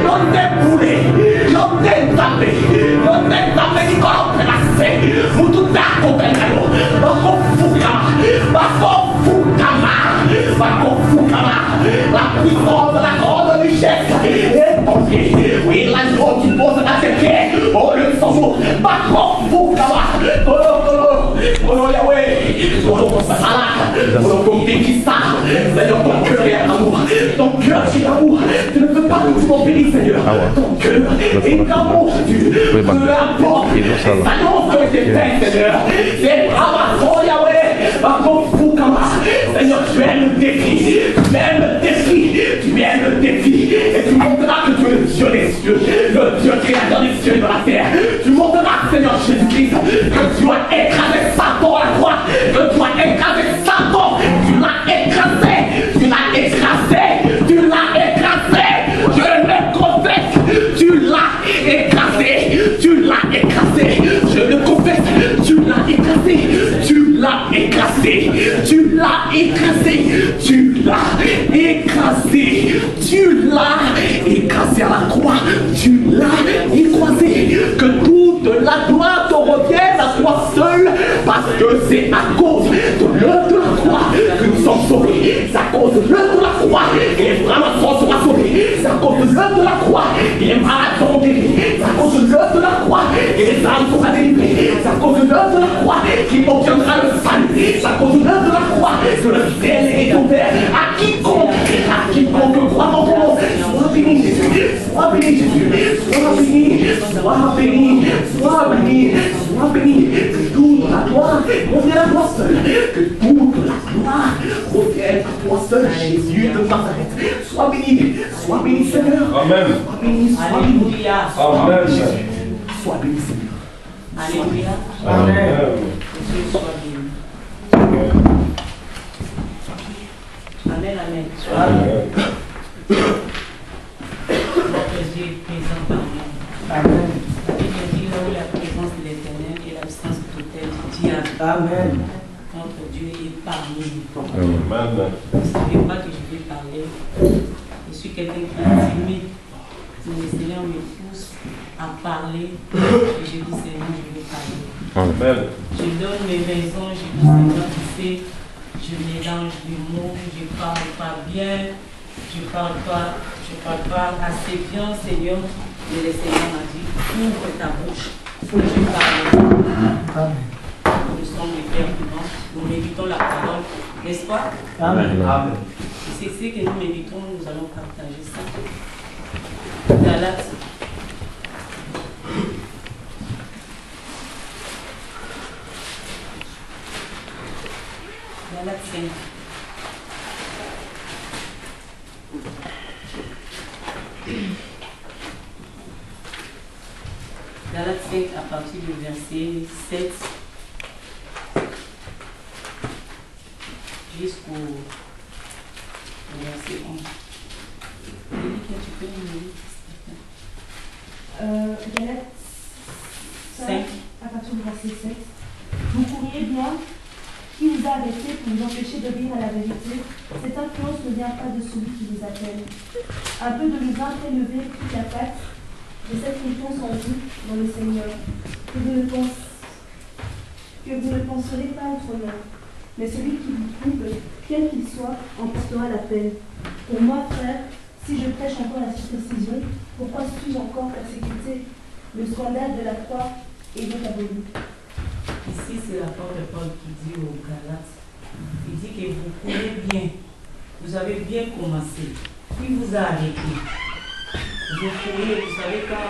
non t'es boulé, non t'es tapé, Nicolas placé, vous tout à côté de la puissance de la grande richesse est tombée. Oui, la joie qui pose à ses pieds, au Luxembourg, oh Yahweh, ton Békissa, Seigneur, ton cœur est d'amour, ton cœur est d'amour, tu ne veux pas que tu m'embellisses, Seigneur, ton cœur est d'amour, Jésus, peu importe, l'annonce que j'ai faite, Seigneur, c'est bravo, Yahweh, Seigneur, tu aimes le défi, tu aimes le défi, et tu montreras que tu es le Dieu des cieux, le Dieu créateur des cieux et de la terre, tu montreras, Seigneur Jésus-Christ, que tu as écrasé Satan à la croix, que tu as écrasé Satan, tu l'as écrasé, je le confesse, tu l'as écrasé, je le confesse, tu l'as écrasé à la croix, tu l'as écrasé, que toute la gloire te revienne à toi seul, parce que c'est à cause de l'œuvre de la croix que nous sommes sauvés, c'est à cause de l'œuvre de la croix que les vraiment seront sauvés, c'est à cause de l'œuvre de la croix que les malades seront délivrés, c'est à cause de l'œuvre de la croix que les âmes seront délivrées, c'est à cause de l'œuvre de la croix qui obtiendra le salut, c'est à cause de l'œuvre de la croix que le ciel est ouvert à quiconque croit en ton nom. Sois béni Jésus, sois béni Jésus, sois béni, que toute la gloire revienne à toi seul, que toute la gloire revienne à toi seul, Jésus de Nazareth. Sois béni Seigneur. Amen. Sois béni, Amen. Sois béni Seigneur. Alléluia. Amen. Amen. Notre Dieu est présent parmi nous. Amen. Il dit là où la présence de l'Éternel et l'absence totale du diable. Amen. Notre Dieu est parmi nous. Amen. Vous ne savez pas que je vais parler. Je suis quelqu'un qui est timide. Mais le Seigneur me pousse à parler. Et je dis Seigneur, je vais parler. Amen. Je donne mes raisons. Je dis Seigneur, tu sais, je mélange des mots, je ne parle pas bien, je ne parle pas assez bien, Seigneur. Mais le Seigneur m'a dit, ouvre ta bouche, faut que je parle. Amen. Nous sommes des pères vivants, nous méditons la parole, n'est-ce pas? Amen. Amen. C'est ce que nous méditons, nous allons partager ça. Galates. Galates 5. Galates 5 à partir du verset 7 jusqu'au verset 11. Tu peux nous lire? Galates 5 à partir du verset 7. Vous courriez bien. Qui vous a arrêté pour vous empêcher d'obéir à la vérité? Cette influence ne vient pas de celui qui vous appelle. Un peu de levain prélevé toute la pâte, de cette confiance en vous, dans le Seigneur, que vous ne penserez pas autrement. Mais celui qui vous trouve, quel qu'il soit, emportera la peine. Pour moi, frère, si je prêche encore la circoncision, pourquoi suis-je encore persécuté? Le scandale de la croix est donc aboli. Ici, c'est l'apôtre Paul qui dit aux Galates, il dit que vous courez bien, vous avez bien commencé, qui vous a arrêté? Vous courez, vous savez, quand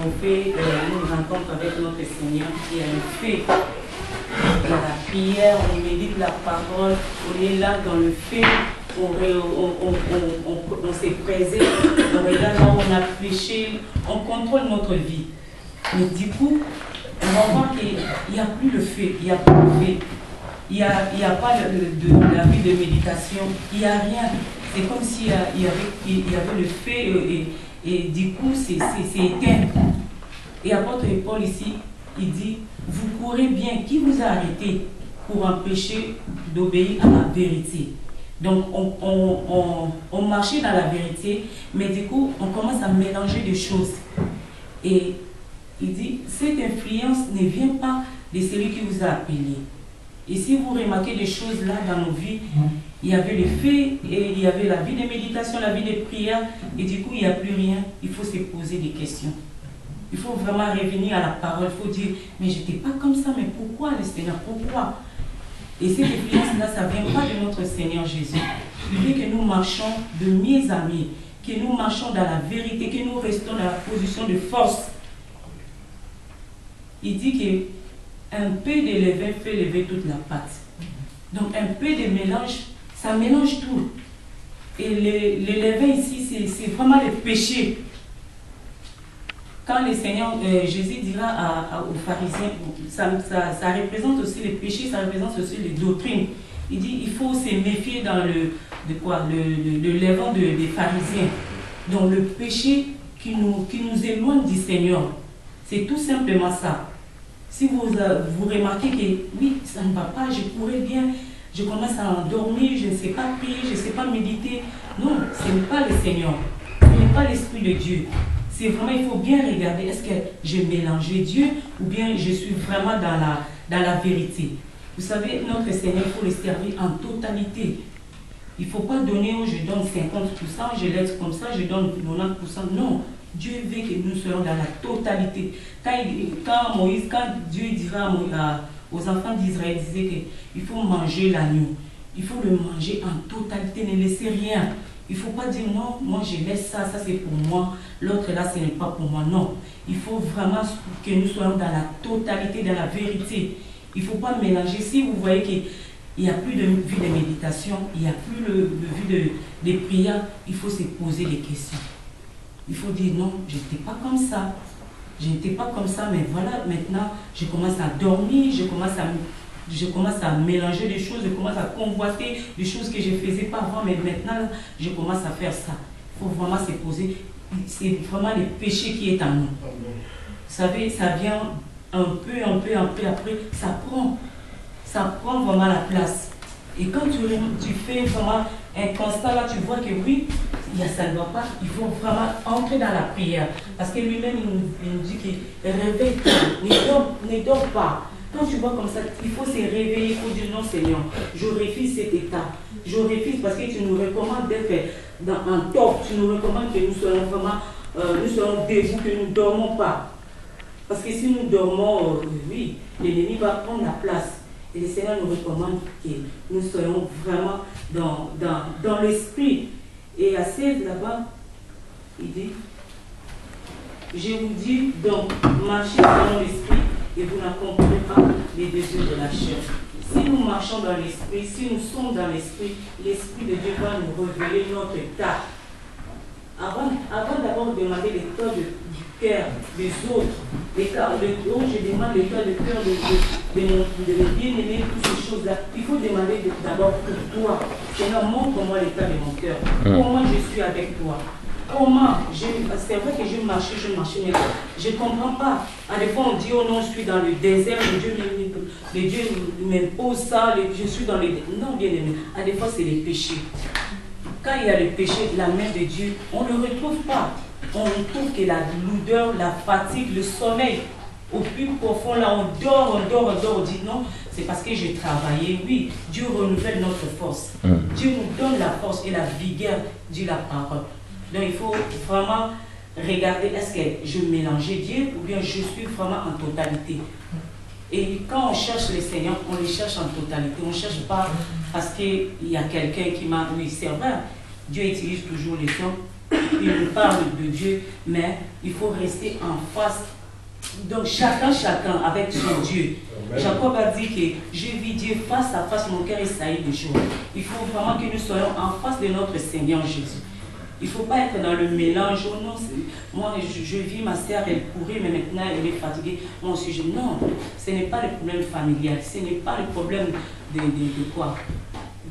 on fait une rencontre avec notre Seigneur, il y a le fait, il y a la prière, on médite la parole, on est là dans le fait, on s'est présé, on regarde là où on a péché, on contrôle notre vie. Mais du coup, on va voir qu'il n'y a plus le fait, il n'y a pas le fait, il n'y a pas la vie de méditation, il n'y a rien. C'est comme s'il y avait le fait et du coup c'est éteint. Et apôtre Paul ici, il dit, vous courez bien, qui vous a arrêté pour empêcher d'obéir à la vérité? Donc on marchait dans la vérité, mais du coup on commence à mélanger des choses. Et il dit, cette influence ne vient pas de celui qui vous a appelé. Et si vous remarquez des choses là dans nos vies, il y avait les faits, et il y avait la vie de méditation, la vie de prière, et du coup il n'y a plus rien. Il faut se poser des questions. Il faut vraiment revenir à la parole. Il faut dire, mais je n'étais pas comme ça, mais pourquoi le Seigneur? Pourquoi? Et cette influence-là, ça ne vient pas de notre Seigneur Jésus. Il veut que nous marchions de mieux en mieux, que nous marchions dans la vérité, que nous restons dans la position de force. Il dit qu'un peu de levain fait lever toute la pâte. Donc un peu de mélange, ça mélange tout. Et le levain ici, c'est vraiment le péché. Quand le Seigneur Jésus dira aux pharisiens, ça représente aussi les péchés, ça représente aussi les doctrines. Il dit il faut se méfier dans le levain des pharisiens. Donc le péché qui nous éloigne du Seigneur. C'est tout simplement ça. Si vous remarquez que oui, ça ne va pas, je pourrais bien, je commence à endormir, je ne sais pas prier, je ne sais pas méditer. Non, ce n'est pas le Seigneur, ce n'est pas l'Esprit de Dieu. C'est vraiment, il faut bien regarder, est-ce que j'ai mélangé Dieu ou bien je suis vraiment dans la vérité. Vous savez, notre Seigneur, il faut le servir en totalité. Il ne faut pas donner, oh, je donne 50%, je laisse comme ça, je donne 90%. Non. Dieu veut que nous soyons dans la totalité. Quand Dieu dira aux enfants d'Israël, il disait qu'il faut manger l'agneau. Il faut le manger en totalité, ne laissez rien. Il ne faut pas dire non, moi je laisse ça, ça c'est pour moi, l'autre là ce n'est pas pour moi. Non, il faut vraiment que nous soyons dans la totalité, dans la vérité. Il ne faut pas mélanger. Si vous voyez qu'il n'y a plus de vie de méditation, il n'y a plus de vie de prière, il faut se poser des questions. Il faut dire non, je n'étais pas comme ça. Je n'étais pas comme ça, mais voilà, maintenant, je commence à dormir, je commence à mélanger des choses, je commence à convoiter des choses que je ne faisais pas avant, mais maintenant, je commence à faire ça. Il faut vraiment se poser. C'est vraiment le péché qui est en nous. Vous savez, ça vient un peu après, ça prend vraiment la place. Et quand tu fais vraiment un constat là, tu vois que oui, ça ne va pas, il faut vraiment entrer dans la prière. Parce que lui-même, il nous dit qu'il réveille-toi, ne dors pas. Quand tu vois comme ça, il faut se réveiller, il faut dire non Seigneur, je refuse cet état. Je refuse parce que tu nous recommandes d'être en tort, tu nous recommandes que nous soyons vraiment, nous soyons debout, que nous ne dormons pas. Parce que si nous dormons, oui, l'ennemi va prendre la place. Et le Seigneur nous recommande que nous soyons vraiment dans l'esprit. Et à 16 là-bas, il dit, je vous dis donc, marchez dans l'esprit et vous n'accomplirez pas les désirs de la chair. Si nous marchons dans l'esprit, si nous sommes dans l'esprit, l'esprit de Dieu va nous révéler notre état. Avant d'avoir demandé l'état du cœur des autres, je demande l'état du cœur de mes bien-aimés, toutes ces choses-là. Il faut demander d'abord pour toi. Seigneur, montre-moi l'état de mon cœur. Comment je suis avec toi? Comment? C'est vrai que je marchais, mais je ne comprends pas. À des fois, on dit, oh non, je suis dans le désert, le Dieu m'impose ça, je suis dans le désert. Non, bien aimé. À des fois, c'est les péchés. Quand il y a le péché, la main de Dieu, on ne le retrouve pas. On retrouve que la lourdeur, la fatigue, le sommeil, au plus profond, là, on dort, on dit non, c'est parce que j'ai travaillé. Oui, Dieu renouvelle notre force. Dieu nous donne la force et la vigueur, dit la parole. Donc il faut vraiment regarder, est-ce que je mélangeais Dieu ou bien je suis vraiment en totalité. Et quand on cherche le Seigneur, on les cherche en totalité. On ne cherche pas parce qu'il y a quelqu'un qui m'a... Oui, c'est vrai, Dieu utilise toujours les hommes, il nous parle de Dieu, mais il faut rester en face. Donc chacun avec son Dieu. Jacob a dit que je vis Dieu face à face, mon cœur est sailli de joie. Il faut vraiment que nous soyons en face de notre Seigneur Jésus. Il ne faut pas être dans le mélange. Oh non, moi je vis, ma sœur elle courait, mais maintenant elle est fatiguée. Moi aussi je... Non, ce n'est pas le problème familial, ce n'est pas le problème de quoi?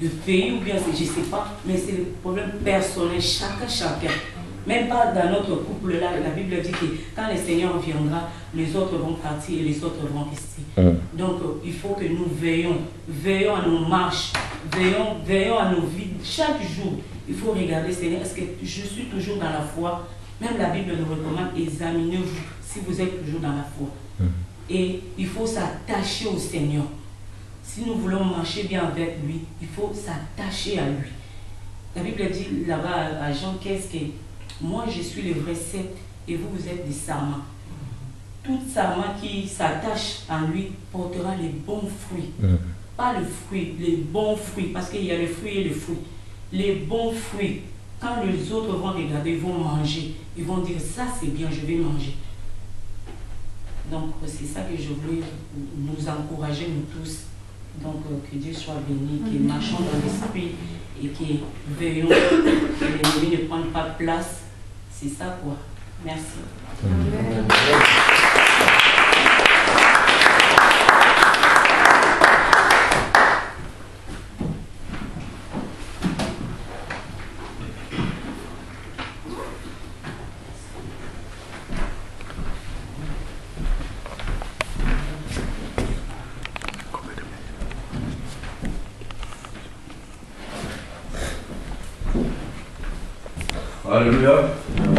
De pays ou bien, je ne sais pas, mais c'est le problème personnel, chacun. Même pas dans notre couple là, la Bible dit que quand le Seigneur viendra, les autres vont partir et les autres vont rester. Donc il faut que nous veillons à nos marches veillons à nos vies. Chaque jour, il faut regarder, Seigneur, est-ce que je suis toujours dans la foi? Même la Bible nous recommande, examinez-vous si vous êtes toujours dans la foi. Et il faut s'attacher au Seigneur. Si nous voulons marcher bien avec lui, il faut s'attacher à lui. La Bible dit là-bas à Jean 15 que moi je suis le vrai cep et vous, vous êtes des sarments. Tout sarment qui s'attache à lui portera les bons fruits. Pas le fruit, les bons fruits, parce qu'il y a le fruit et le fruit. Les bons fruits, quand les autres vont regarder, ils vont manger. Ils vont dire, ça c'est bien, je vais manger. Donc c'est ça que je voulais nous encourager, nous tous. Donc que Dieu soit béni, que marchons dans l'esprit et que veillons que l'ennemi ne prenne pas place. C'est ça quoi. Merci. Amen. Alléluia.